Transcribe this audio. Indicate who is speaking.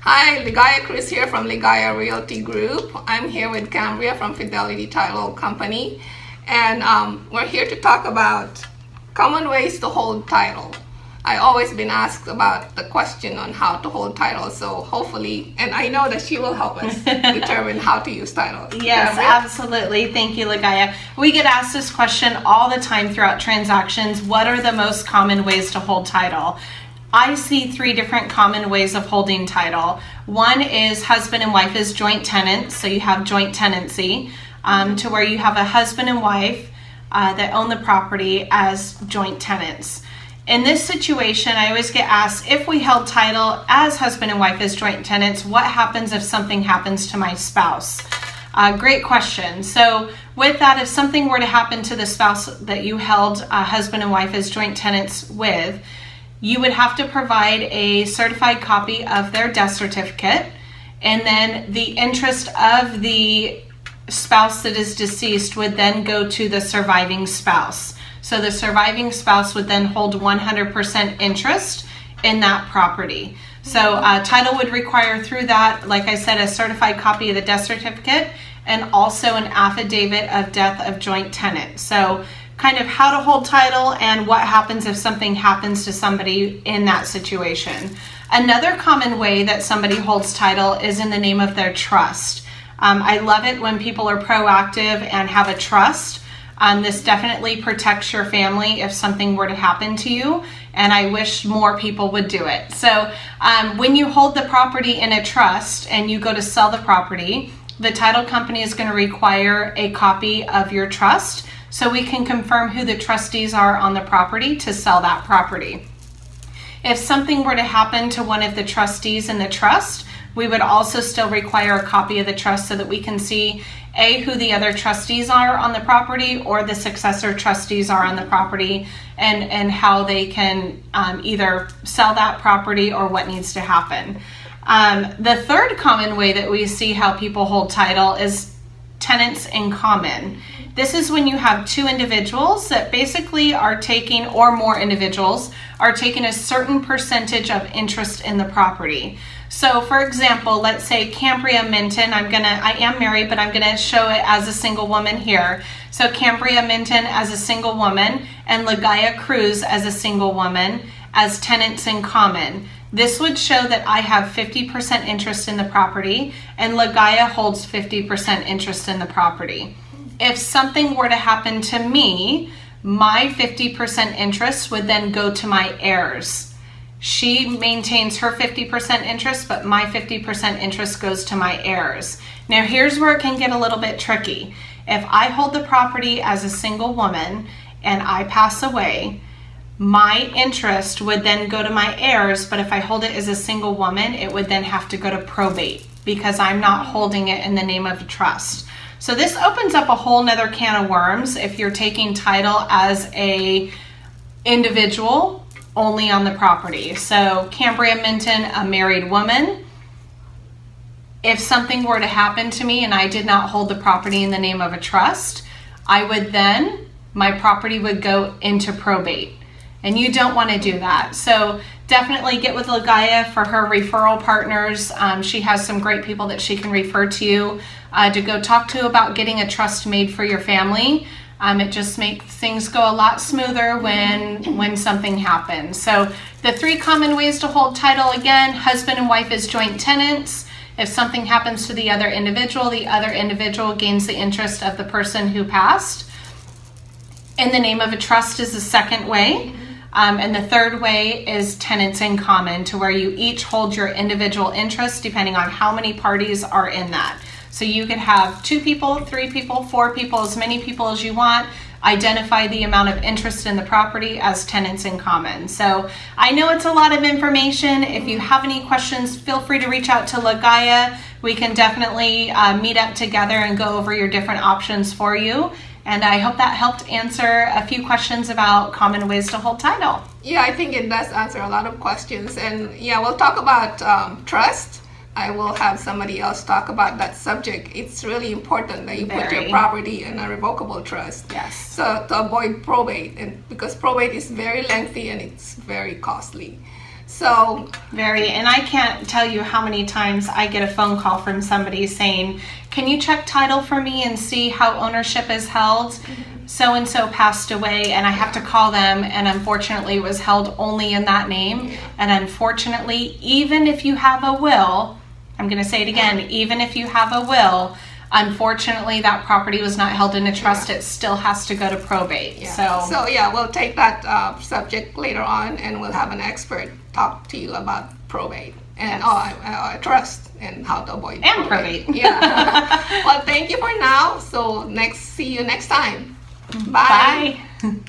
Speaker 1: Hi, Ligaya Cruz here from Ligaya Realty Group. I'm here with Cambria from Fidelity Title Company, and we're here to talk about common ways to hold title. I always been asked about the question on how to hold title, so hopefully, and I know that she will help us determine how to use title.
Speaker 2: Yes, absolutely. Thank you, Ligaya. We get asked this question all the time throughout transactions. What are the most common ways to hold title? I see three different common ways of holding title. One is husband and wife as joint tenants, so you have joint tenancy, to where you have a husband and wife that own the property as joint tenants. In this situation, I always get asked, if we held title as husband and wife as joint tenants, what happens if something happens to my spouse? Great question. So with that, if something were to happen to the spouse that you held husband and wife as joint tenants with, you would have to provide a certified copy of their death certificate, and then the interest of the spouse that is deceased would then go to the surviving spouse. So the surviving spouse would then hold 100% interest in that property. So title would require through that, like I said, a certified copy of the death certificate and also an affidavit of death of joint tenant. So kind of how to hold title and what happens if something happens to somebody in that situation. Another common way that somebody holds title is in the name of their trust. I love it when people are proactive and have a trust. This definitely protects your family if something were to happen to you, and I wish more people would do it. So when you hold the property in a trust and you go to sell the property, the title company is going to require a copy of your trust so we can confirm who the trustees are on the property to sell that property. If something were to happen to one of the trustees in the trust, we would also still require a copy of the trust so that we can see who the other trustees are on the property or the successor trustees are on the property, and how they can either sell that property or what needs to happen. The third common way that we see how people hold title is tenants in common. This is when you have two individuals that basically are taking, or more individuals, are taking a certain percentage of interest in the property. So for example, let's say Cambria Minton, I am married, but I'm gonna show it as a single woman here. So Cambria Minton as a single woman and Ligaya Cruz as a single woman as tenants in common. This would show that I have 50% interest in the property and Ligaya holds 50% interest in the property. If something were to happen to me, my 50% interest would then go to my heirs. She maintains her 50% interest, but my 50% interest goes to my heirs. Now here's where it can get a little bit tricky. If I hold the property as a single woman and I pass away, my interest would then go to my heirs, but if I hold it as a single woman, it would then have to go to probate because I'm not holding it in the name of a trust. So this opens up a whole nother can of worms if you're taking title as a individual only on the property. So Cambria Minton, a married woman. If something were to happen to me and I did not hold the property in the name of a trust, my property would go into probate. And you don't want to do that. So definitely get with Ligaya for her referral partners. She has some great people that she can refer to you to go talk to about getting a trust made for your family. It just makes things go a lot smoother when something happens. So the three common ways to hold title, again, husband and wife as joint tenants. If something happens to the other individual gains the interest of the person who passed. In the name of a trust is the second way. And the third way is tenants in common, to where you each hold your individual interest depending on how many parties are in that. So you could have 2 people, 3 people, 4 people, as many people as you want. Identify the amount of interest in the property as tenants in common. So I know it's a lot of information. If you have any questions, feel free to reach out to Ligaya. We can definitely meet up together and go over your different options for you. And I hope that helped answer a few questions about common ways to hold title.
Speaker 1: Yeah, I think it does answer a lot of questions. And yeah, we'll talk about trust. I will have somebody else talk about that subject. It's really important that you put your property in a revocable trust.
Speaker 2: Yes.
Speaker 1: So to avoid probate, and because probate is very lengthy and it's very costly. So
Speaker 2: And I can't tell you how many times I get a phone call from somebody saying, can you check title for me and see how ownership is held? So-and-so passed away, and I have to call them, and unfortunately it was held only in that name. And unfortunately, even if you have a will, I'm going to say it again, even if you have a will, unfortunately that property was not held in a trust. It still has to go to probate.
Speaker 1: So yeah, we'll take that subject later on, and we'll have an expert talk to you about probate and trust and how to avoid
Speaker 2: and probate.
Speaker 1: Yeah. Well, thank you for now. So see you next time. Bye.
Speaker 2: Bye.